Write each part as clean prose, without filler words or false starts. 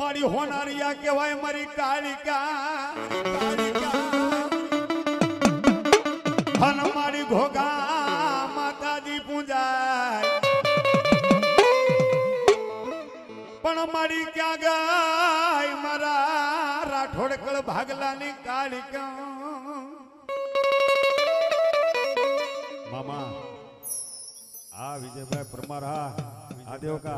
મારી હોનારિયા કહેવાય મારી કાળિકા હન મારી ઘોઘા માતાજી પૂજાય પણ મારી ક્યાં ગાય મારા રાઠોડકળ ભાગલાની કાળિકા મામા આ વિજયભાઈ પરમાર આ દેવકા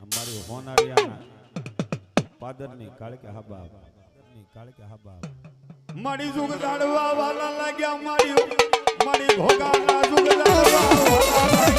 हमारी होनारियाना पादरनी काळके हबाब मारी जुग दाडवा वाला लाग्या मारी घोगाना जुग दाडवा वाला